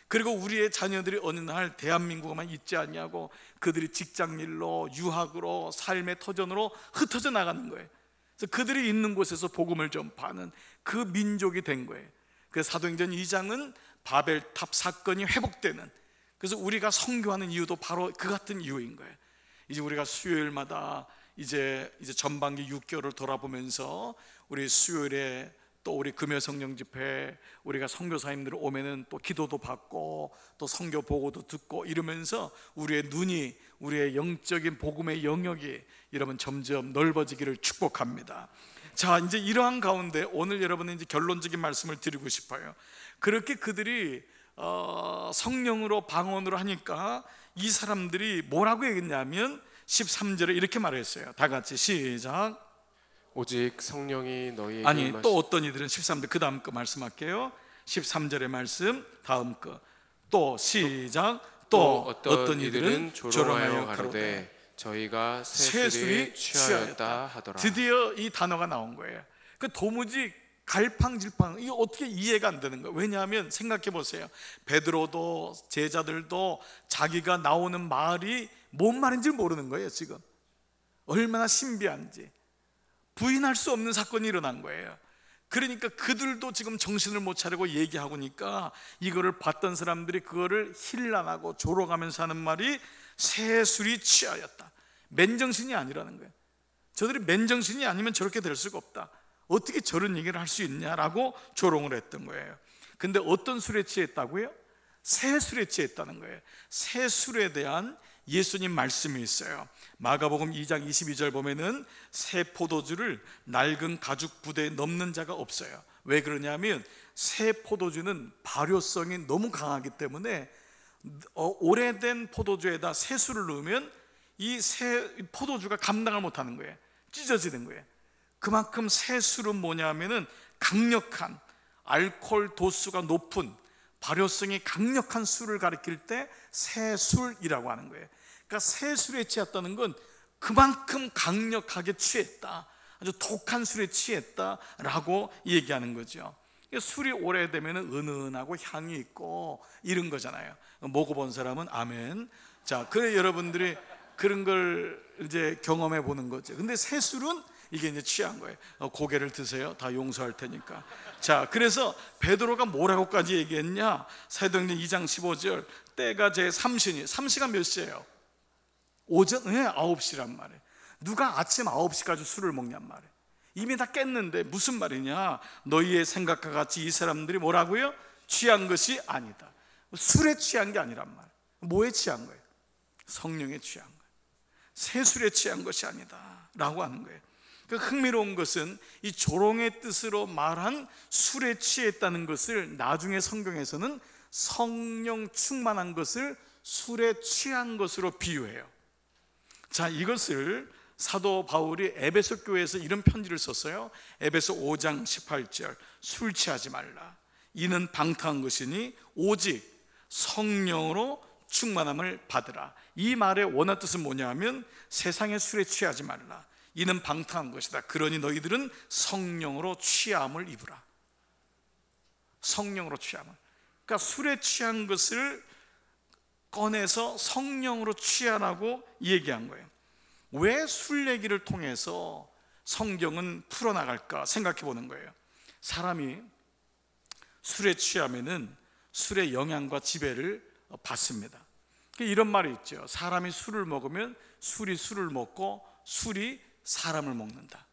그리고 우리의 자녀들이 어느 날 대한민국만 있지 않냐고 그들이 직장일로, 유학으로, 삶의 터전으로 흩어져 나가는 거예요. 그래서 그들이 있는 곳에서 복음을 전파하는 그 민족이 된 거예요. 그래서 사도행전 2장은 바벨탑 사건이 회복되는, 그래서 우리가 선교하는 이유도 바로 그 같은 이유인 거예요. 이제 우리가 수요일마다 이제 전반기 6개월을 돌아보면서 우리 수요일에 또 우리 금요 성령 집회, 우리가 선교사님들 오면은 또 기도도 받고 또 선교 보고도 듣고 이러면서 우리의 눈이, 우리의 영적인 복음의 영역이 여러분 점점 넓어지기를 축복합니다. 자, 이제 이러한 가운데 오늘 여러분은 이제 결론적인 말씀을 드리고 싶어요. 그렇게 그들이 성령으로 방언으로 하니까 이 사람들이 뭐라고 얘기했냐면 13절에 이렇게 말했어요. 다 같이 시작. 오직 성령이 너희에게 아니, 또 어떤 이들은 13절 그 다음 거 말씀할게요. 13절의 말씀 다음 거 또 시작. 또 어떤 이들은 조롱하여 가로되 저희가 새술이 새술이 취하였다 하더라. 드디어 이 단어가 나온 거예요. 그 도무지 갈팡질팡, 이거 어떻게 이해가 안 되는 거예요. 왜냐하면 생각해 보세요. 베드로도 제자들도 자기가 나오는 말이 뭔 말인지 모르는 거예요. 지금 얼마나 신비한지 부인할 수 없는 사건이 일어난 거예요. 그러니까 그들도 지금 정신을 못 차리고 얘기하고니까 이거를 봤던 사람들이 그거를 힐난하고 조롱하면서 하는 말이 새술이 취하였다. 맨정신이 아니라는 거예요. 저들이 맨정신이 아니면 저렇게 될 수가 없다. 어떻게 저런 얘기를 할 수 있냐라고 조롱을 했던 거예요. 근데 어떤 술에 취했다고요? 새술에 취했다는 거예요. 새술에 대한 예수님 말씀이 있어요. 마가복음 2장 22절 보면은 새 포도주를 낡은 가죽 부대에 넣는 자가 없어요. 왜 그러냐면 새 포도주는 발효성이 너무 강하기 때문에 오래된 포도주에다 새술을 넣으면 이 새 포도주가 감당을 못하는 거예요. 찢어지는 거예요. 그만큼 새술은 뭐냐면은 강력한 알코올 도수가 높은 발효성이 강력한 술을 가리킬 때 새술이라고 하는 거예요. 그러니까 새술에 취했다는 건 그만큼 강력하게 취했다, 아주 독한 술에 취했다라고 얘기하는 거죠. 술이 오래되면 은은하고 향이 있고 이런 거잖아요. 먹어본 사람은 아멘. 자, 그래 여러분들이 그런 걸 이제 경험해 보는 거죠. 근데 새술은 이게 이제 취한 거예요. 고개를 드세요. 다 용서할 테니까. 자, 그래서 베드로가 뭐라고까지 얘기했냐? 사도행전 2장 15절 때가 제 3시간 몇 시예요? 오전에 9시란 말이에요. 누가 아침 9시까지 술을 먹냔 말이에요. 이미 다 깼는데 무슨 말이냐? 너희의 생각과 같이 이 사람들이 뭐라고요? 취한 것이 아니다. 술에 취한 게 아니란 말이에요. 뭐에 취한 거예요? 성령에 취한 거예요. 새술에 취한 것이 아니다 라고 하는 거예요. 그 흥미로운 것은 이 조롱의 뜻으로 말한 술에 취했다는 것을 나중에 성경에서는 성령 충만한 것을 술에 취한 것으로 비유해요. 자, 이것을 사도 바울이 에베소 교회에서 이런 편지를 썼어요. 에베소 5장 18절 술 취하지 말라. 이는 방탕한 것이니 오직 성령으로 충만함을 받으라. 이 말의 원어 뜻은 뭐냐면 세상의 술에 취하지 말라. 이는 방탕한 것이다. 그러니 너희들은 성령으로 취함을 입으라. 성령으로 취함을. 그러니까 술에 취한 것을 꺼내서 성령으로 취하라고 얘기한 거예요. 왜 술 얘기를 통해서 성경은 풀어나갈까 생각해 보는 거예요. 사람이 술에 취하면은 술의 영향과 지배를 받습니다. 이런 말이 있죠. 사람이 술을 먹으면 술이 술을 먹고 술이 사람을 먹는다.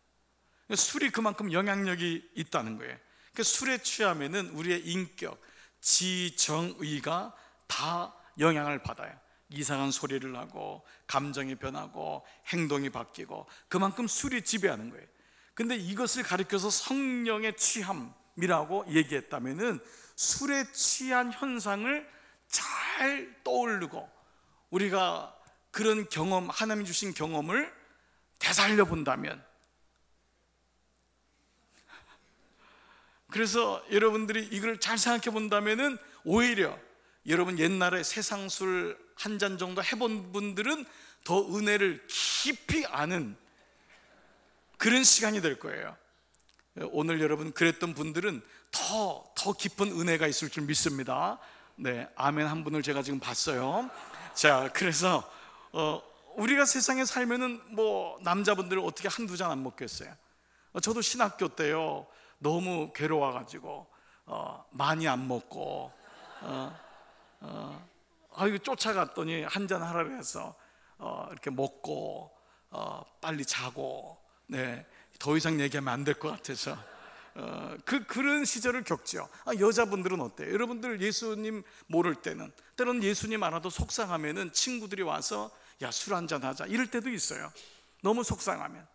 술이 그만큼 영향력이 있다는 거예요. 술에 취하면은 우리의 인격, 지정의가 다 영향을 받아요. 이상한 소리를 하고 감정이 변하고 행동이 바뀌고 그만큼 술이 지배하는 거예요. 근데 이것을 가리켜서 성령의 취함이라고 얘기했다면은 술에 취한 현상을 잘 떠오르고 우리가 그런 경험, 하나님이 주신 경험을 되살려 본다면, 그래서 여러분들이 이걸 잘 생각해 본다면은 오히려 여러분 옛날에 세상 술 한 잔 정도 해본 분들은 더 은혜를 깊이 아는 그런 시간이 될 거예요. 오늘 여러분 그랬던 분들은 더 깊은 은혜가 있을 줄 믿습니다. 네, 아멘 한 분을 제가 지금 봤어요. 자, 그래서 우리가 세상에 살면은 뭐 남자분들 어떻게 한두 잔 안 먹겠어요? 저도 신학교 때요 너무 괴로워가지고 많이 안 먹고 이거 쫓아갔더니 한 잔 하라 그래서 이렇게 먹고 빨리 자고, 네, 더 이상 얘기하면 안 될 것 같아서 그런 시절을 겪죠. 여자분들은 어때요? 여러분들 예수님 모를 때는 때로는 예수님 알아도 속상하면은 친구들이 와서 야, 술 한잔 하자 이럴 때도 있어요. 너무 속상하면,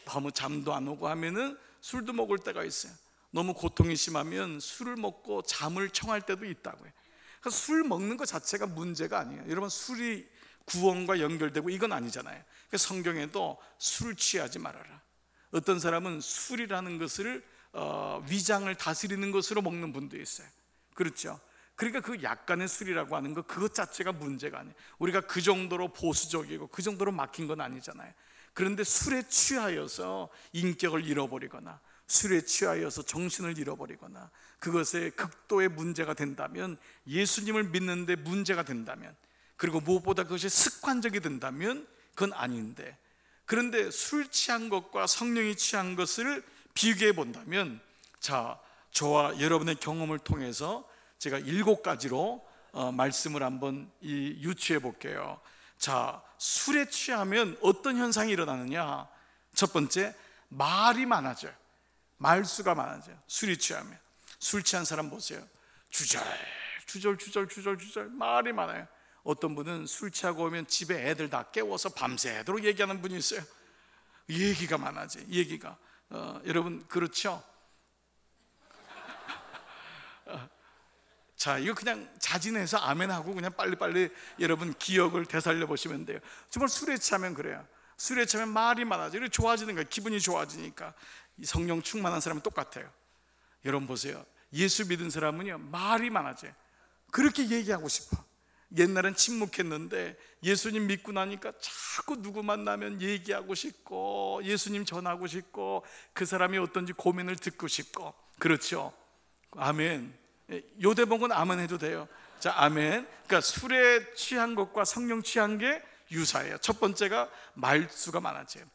너무 잠도 안 오고 하면은 술도 먹을 때가 있어요. 너무 고통이 심하면 술을 먹고 잠을 청할 때도 있다고요. 그러니까 술 먹는 것 자체가 문제가 아니에요. 여러분 술이 구원과 연결되고 이건 아니잖아요. 그러니까 성경에도 술 취하지 말아라. 어떤 사람은 술이라는 것을 위장을 다스리는 것으로 먹는 분도 있어요. 그렇죠? 그러니까 그 약간의 술이라고 하는 것 그것 자체가 문제가 아니에요. 우리가 그 정도로 보수적이고 그 정도로 막힌 건 아니잖아요. 그런데 술에 취하여서 인격을 잃어버리거나 술에 취하여서 정신을 잃어버리거나 그것에 극도의 문제가 된다면, 예수님을 믿는데 문제가 된다면, 그리고 무엇보다 그것이 습관적이 된다면 그건 아닌데, 그런데 술 취한 것과 성령이 취한 것을 비교해 본다면, 자, 저와 여러분의 경험을 통해서 제가 7가지로 말씀을 한번 유추해 볼게요. 자, 술에 취하면 어떤 현상이 일어나느냐? 첫 번째, 말이 많아져요. 말수가 많아져요. 술이 취하면. 술 취한 사람 보세요. 주절 말이 많아요. 어떤 분은 술 취하고 오면 집에 애들 다 깨워서 밤새도록 얘기하는 분이 있어요. 얘기가 많아져요. 얘기가 여러분 그렇죠? 자, 이거 그냥 자진해서 아멘하고 그냥 빨리빨리 여러분 기억을 되살려 보시면 돼요. 정말 술에 취하면 그래요. 술에 취하면 말이 많아져요. 좋아지는 거예요. 기분이 좋아지니까. 이 성령 충만한 사람은 똑같아요. 여러분 보세요. 예수 믿은 사람은요 말이 많아져요. 그렇게 얘기하고 싶어. 옛날엔 침묵했는데 예수님 믿고 나니까 자꾸 누구 만나면 얘기하고 싶고, 예수님 전하고 싶고, 그 사람이 어떤지 고민을 듣고 싶고. 그렇죠? 아멘. 요 대목은 아멘 해도 돼요. 자, 아멘. 그러니까 술에 취한 것과 성령 취한 게 유사해요. 첫 번째가 말수가 많아져요.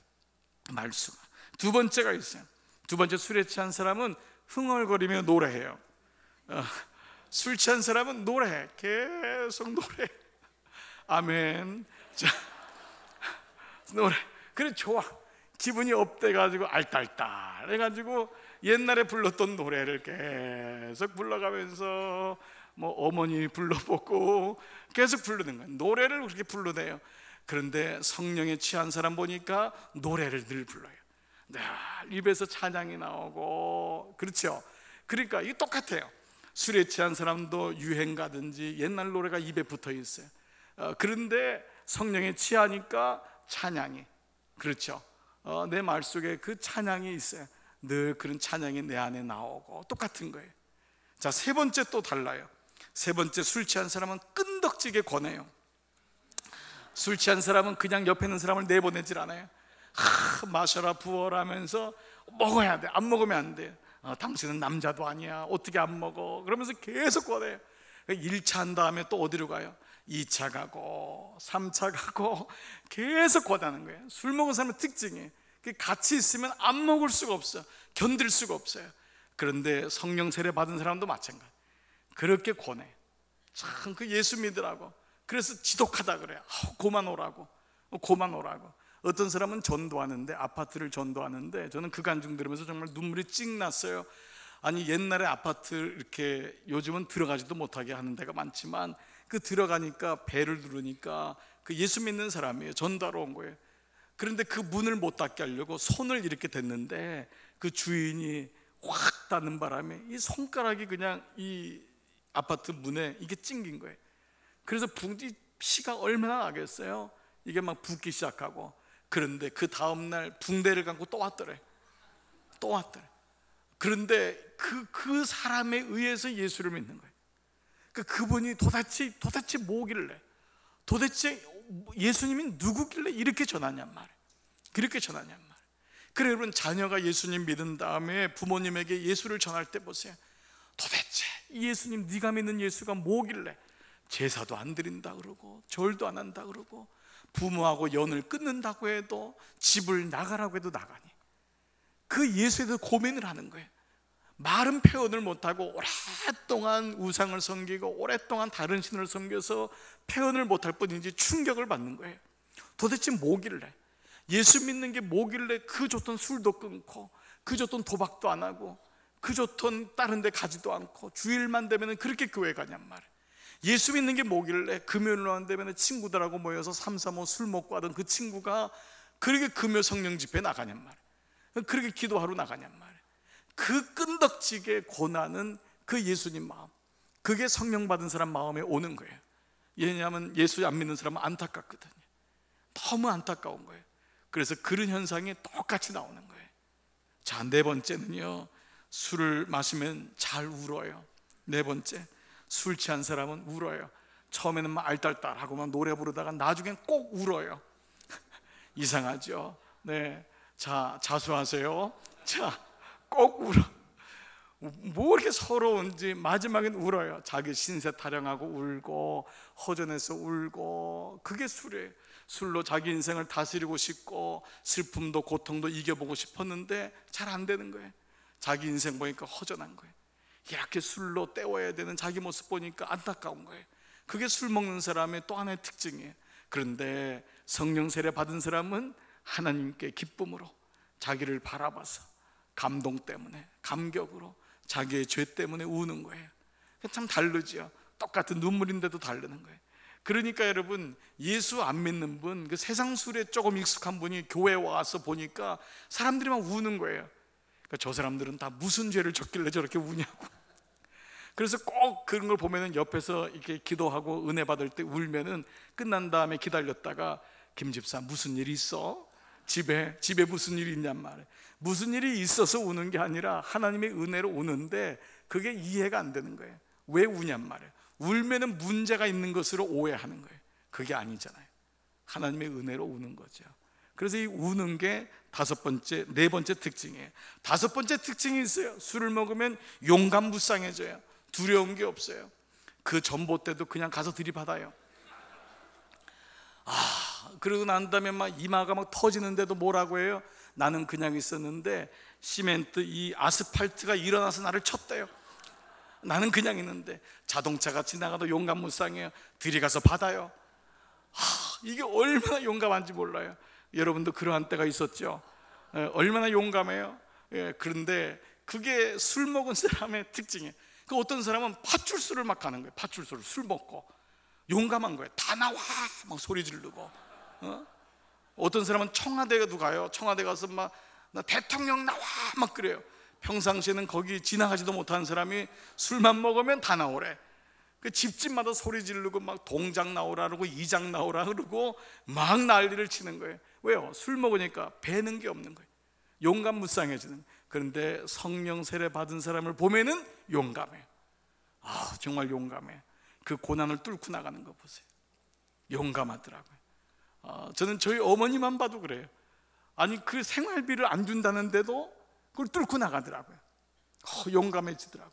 말수가. 두 번째가 있어요. 두 번째, 술에 취한 사람은 흥얼거리며 노래해요. 술 취한 사람은 노래해. 계속 노래. 아멘. 자, 노래. 그래, 좋아. 기분이 업돼가지고 알딸딸 해가지고 옛날에 불렀던 노래를 계속 불러가면서 뭐 어머니 불러보고 계속 부르는 거예요. 노래를 그렇게 불러대요. 그런데 성령에 취한 사람 보니까 노래를 늘 불러요. 늘 입에서 찬양이 나오고. 그렇죠? 그러니까 이게 똑같아요. 술에 취한 사람도 유행가든지 옛날 노래가 입에 붙어 있어요. 그런데 성령에 취하니까 찬양이, 그렇죠? 내 말 속에 그 찬양이 있어요. 늘 그런 찬양이 내 안에 나오고. 똑같은 거예요. 자, 세 번째 또 달라요. 세 번째, 술 취한 사람은 끈덕지게 권해요. 술 취한 사람은 그냥 옆에 있는 사람을 내보내질 않아요. 마셔라 부어라 하면서 먹어야 돼. 안 먹으면 안 돼. 당신은 남자도 아니야. 어떻게 안 먹어? 그러면서 계속 권해요. 1차 한 다음에 또 어디로 가요? 2차 가고 3차 가고 계속 권하는 거예요. 술 먹은 사람의 특징이 같이 있으면 안 먹을 수가 없어요. 견딜 수가 없어요. 그런데 성령 세례 받은 사람도 마찬가지. 그렇게 권해. 참 그 예수 믿으라고. 그래서 지독하다 그래요. 고만 오라고. 고만 오라고. 어떤 사람은 전도하는데, 아파트를 전도하는데, 저는 그 간증 들으면서 정말 눈물이 찡 났어요. 아니, 옛날에 아파트 이렇게 요즘은 들어가지도 못하게 하는 데가 많지만 그 들어가니까 배를 누르니까 그 예수 믿는 사람이에요. 전도하러 온 거예요. 그런데 그 문을 못 닫게 하려고 손을 이렇게 댔는데 그 주인이 확 닫는 바람에 이 손가락이 그냥 이 아파트 문에 이게 찡긴 거예요. 그래서 피가 얼마나 나겠어요? 이게 막 붓기 시작하고. 그런데 그 다음날 붕대를 감고 또 왔더래. 또 왔더래. 그런데 그 사람에 의해서 예수를 믿는 거예요. 그분이 도대체 뭐길래, 도대체 예수님이 누구길래 이렇게 전하냔 말이에요. 그렇게 전하냔 말이에요. 그래, 여러분, 자녀가 예수님 믿은 다음에 부모님에게 예수를 전할 때 보세요. 도대체 이 예수님, 네가 믿는 예수가 뭐길래 제사도 안 드린다 그러고 절도 안 한다 그러고 부모하고 연을 끊는다고 해도 집을 나가라고 해도 나가니? 그 예수에 대해서 고민을 하는 거예요. 말은 표현을 못하고 오랫동안 우상을 섬기고 오랫동안 다른 신을 섬겨서 표현을 못할 뿐이지 충격을 받는 거예요. 도대체 뭐길래, 예수 믿는 게 뭐길래 그 좋던 술도 끊고 그 좋던 도박도 안 하고 그 좋던 다른 데 가지도 않고 주일만 되면 그렇게 교회 가냔 말이에요. 예수 믿는 게 뭐길래 금요일만 되면 친구들하고 모여서 3, 4, 5 술 먹고 하던 그 친구가 그렇게 금요 성령 집회 나가냔 말이에요. 그렇게 기도하러 나가냔 말이에요. 그 끈덕지게 고난은 그 예수님 마음, 그게 성령 받은 사람 마음에 오는 거예요. 왜냐하면 예수 안 믿는 사람은 안타깝거든요. 너무 안타까운 거예요. 그래서 그런 현상이 똑같이 나오는 거예요. 자, 네 번째는요, 술을 마시면 잘 울어요. 네 번째, 술 취한 사람은 울어요. 처음에는 막 알딸딸하고 막 노래 부르다가 나중엔 꼭 울어요. 이상하죠? 네. 자, 자수하세요. 자, 꼭 울어. 뭐 이렇게 서러운지 마지막엔 울어요. 자기 신세 타령하고 울고 허전해서 울고. 그게 술이에요. 술로 자기 인생을 다스리고 싶고 슬픔도 고통도 이겨보고 싶었는데 잘 안 되는 거예요. 자기 인생 보니까 허전한 거예요. 이렇게 술로 때워야 되는 자기 모습 보니까 안타까운 거예요. 그게 술 먹는 사람의 또 하나의 특징이에요. 그런데 성령 세례 받은 사람은 하나님께 기쁨으로 자기를 바라봐서 감동 때문에, 감격으로 자기의 죄 때문에 우는 거예요. 참 다르죠. 똑같은 눈물인데도 다르는 거예요. 그러니까 여러분, 예수 안 믿는 분, 그 세상 술에 조금 익숙한 분이 교회에 와서 보니까 사람들이 막 우는 거예요. 그러니까 저 사람들은 다 무슨 죄를 졌길래 저렇게 우냐고. 그래서 꼭 그런 걸 보면은 옆에서 이렇게 기도하고 은혜 받을 때 울면은 끝난 다음에 기다렸다가 김 집사 무슨 일이 있어? 집에 무슨 일이 있냔 말이에요. 무슨 일이 있어서 우는 게 아니라 하나님의 은혜로 우는데 그게 이해가 안 되는 거예요. 왜 우냔 말이에요. 울면은 문제가 있는 것으로 오해하는 거예요. 그게 아니잖아요. 하나님의 은혜로 우는 거죠. 그래서 이 우는 게 네 번째 특징이에요. 다섯 번째 특징이 있어요. 술을 먹으면 용감무쌍해져요. 두려운 게 없어요. 그 전봇대도 그냥 가서 들이받아요. 그러고 난 다음에 막 이마가 막 터지는데도 뭐라고 해요? 나는 그냥 있었는데 시멘트 이 아스팔트가 일어나서 나를 쳤대요. 나는 그냥 있는데 자동차가 지나가도 용감무쌍해요. 들이가서 받아요. 이게 얼마나 용감한지 몰라요. 여러분도 그러한 때가 있었죠? 얼마나 용감해요? 그런데 그게 술 먹은 사람의 특징이에요. 그 어떤 사람은 파출소를 막 가는 거예요. 파출소를 술 먹고 용감한 거예요. 다 나와 막 소리 지르고. 어떤 사람은 청와대에도 가요. 청와대 가서 막 나 대통령 나와 막 그래요. 평상시에는 거기 지나가지도 못하는 사람이 술만 먹으면 다 나오래. 그 집집마다 소리 지르고 막 동장 나오라 그러고 이장 나오라 그러고 막 난리를 치는 거예요. 왜요? 술 먹으니까 배는 게 없는 거예요. 용감무쌍해지는. 그런데 성령 세례 받은 사람을 보면은 용감해요. 정말 용감해. 그 고난을 뚫고 나가는 거 보세요. 용감하더라고요. 저는 저희 어머니만 봐도 그래요. 아니 그 생활비를 안 준다는데도 그걸 뚫고 나가더라고요. 용감해지더라고요.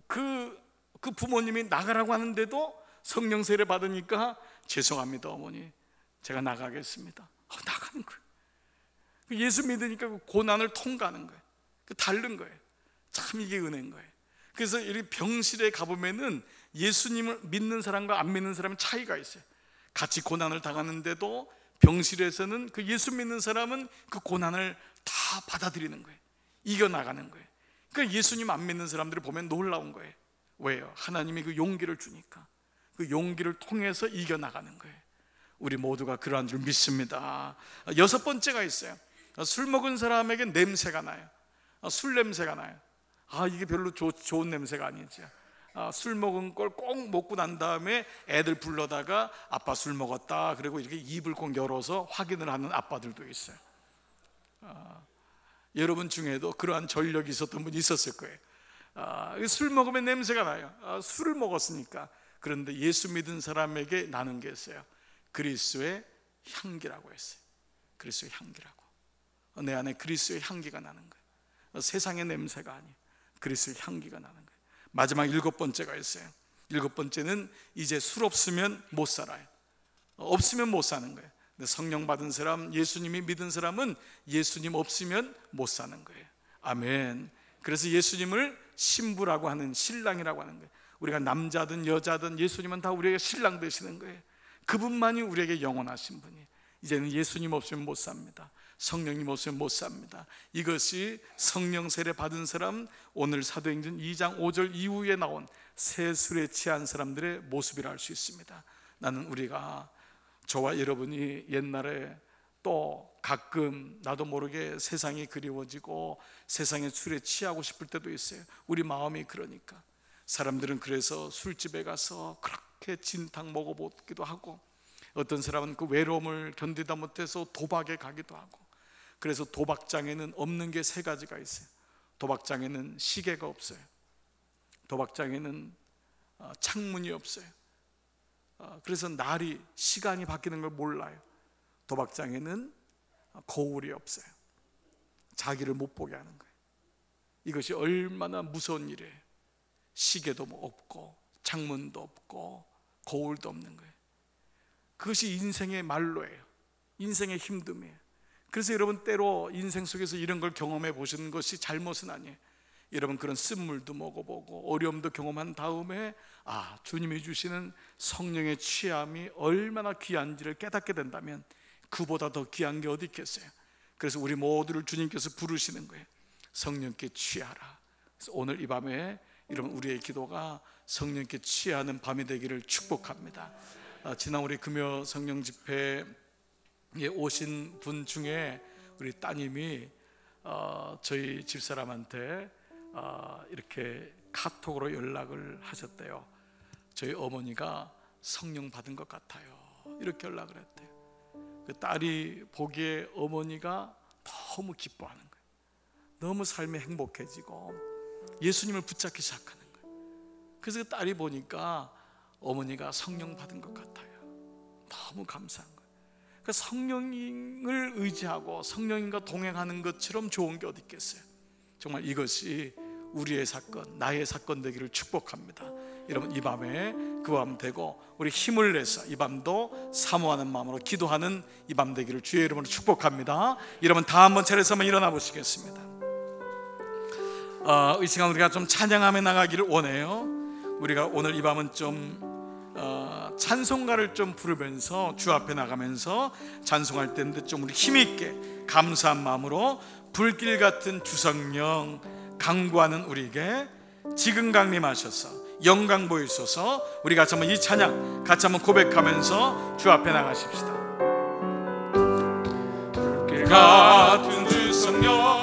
그 부모님이 나가라고 하는데도 성령 세례 받으니까 죄송합니다 어머니, 제가 나가겠습니다. 나가는 거예요. 예수 믿으니까 그 고난을 통과하는 거예요. 다른 거예요. 참 이게 은혜인 거예요. 그래서 이 병실에 가보면은 예수님을 믿는 사람과 안 믿는 사람의 차이가 있어요. 같이 고난을 당하는데도 병실에서는 그 예수 믿는 사람은 그 고난을 다 받아들이는 거예요. 이겨나가는 거예요. 그러니까 예수님 안 믿는 사람들을 보면 놀라운 거예요. 왜요? 하나님이 그 용기를 주니까 그 용기를 통해서 이겨나가는 거예요. 우리 모두가 그러한 줄 믿습니다. 여섯 번째가 있어요. 술 먹은 사람에게 냄새가 나요. 술 냄새가 나요. 이게 별로 좋은 냄새가 아니죠. 술 먹은 걸 꼭 먹고 난 다음에 애들 불러다가 아빠 술 먹었다 그리고 이렇게 입을 꼭 열어서 확인을 하는 아빠들도 있어요. 여러분 중에도 그러한 전력이 있었던 분이 있었을 거예요. 술 먹으면 냄새가 나요. 술을 먹었으니까. 그런데 예수 믿은 사람에게 나는 게 있어요. 그리스도의 향기라고 했어요. 그리스도의 향기라고. 내 안에 그리스도의 향기가 나는 거예요. 세상의 냄새가 아니에요. 그리스도의 향기가 나는 거예요. 마지막 7번째가 있어요. 7번째는 이제 술 없으면 못 살아요. 없으면 못 사는 거예요. 근데 성령 받은 사람, 예수님이 믿은 사람은 예수님 없으면 못 사는 거예요. 아멘. 그래서 예수님을 신부라고 하는, 신랑이라고 하는 거예요. 우리가 남자든 여자든 예수님은 다 우리에게 신랑 되시는 거예요. 그분만이 우리에게 영원하신 분이에요. 이제는 예수님 없으면 못 삽니다. 성령님 없으면 못 삽니다. 이것이 성령 세례 받은 사람, 오늘 사도행전 2장 5절 이후에 나온 새 술에 취한 사람들의 모습이라 할 수 있습니다. 나는 우리가, 저와 여러분이 옛날에 또 가끔 나도 모르게 세상이 그리워지고 세상의 술에 취하고 싶을 때도 있어요. 우리 마음이 그러니까. 사람들은 그래서 술집에 가서 그렇게 진탕 먹어보기도 하고, 어떤 사람은 그 외로움을 견디다 못해서 도박에 가기도 하고. 그래서 도박장에는 없는 게 3가지가 있어요. 도박장에는 시계가 없어요. 도박장에는 창문이 없어요. 그래서 날이, 시간이 바뀌는 걸 몰라요. 도박장에는 거울이 없어요. 자기를 못 보게 하는 거예요. 이것이 얼마나 무서운 일이에요. 시계도 없고 창문도 없고 거울도 없는 거예요. 그것이 인생의 말로예요. 인생의 힘듦이에요. 그래서 여러분, 때로 인생 속에서 이런 걸 경험해 보시는 것이 잘못은 아니에요. 여러분, 그런 쓴물도 먹어보고 어려움도 경험한 다음에 주님이 주시는 성령의 취함이 얼마나 귀한지를 깨닫게 된다면 그보다 더 귀한 게 어디 있겠어요. 그래서 우리 모두를 주님께서 부르시는 거예요. 성령께 취하라. 그래서 오늘 이 밤에 여러분, 우리의 기도가 성령께 취하는 밤이 되기를 축복합니다. 지난 우리 금요 성령 집회에 오신 분 중에 우리 따님이 저희 집사람한테 이렇게 카톡으로 연락을 하셨대요. 저희 어머니가 성령 받은 것 같아요. 이렇게 연락을 했대요. 그 딸이 보기에 어머니가 너무 기뻐하는 거예요. 너무 삶이 행복해지고 예수님을 붙잡기 시작하는 거예요. 그래서 딸이 보니까 어머니가 성령 받은 것 같아요. 너무 감사한 거예요. 그러니까 성령을 의지하고 성령님과 동행하는 것처럼 좋은 게 어디 있겠어요. 정말 이것이 우리의 사건, 나의 사건 되기를 축복합니다. 여러분, 이 밤에 그 밤 되고 우리 힘을 내서 이 밤도 사모하는 마음으로 기도하는 이 밤 되기를 주의 이름으로 축복합니다. 여러분, 다 한번 차려서 한번 일어나 보시겠습니다. 이 시간 우리가 좀 찬양하며 나가기를 원해요. 우리가 오늘 이 밤은 좀 찬송가를 좀 부르면서 주 앞에 나가면서 찬송할 때인데 좀 우리 힘있게 감사한 마음으로 불길 같은 주성령 강구하는 우리에게 지금 강림하셔서 영광 보이소서. 우리 같이 한번 이 찬양 같이 한번 고백하면서 주 앞에 나가십시다. 불길 같은 주성령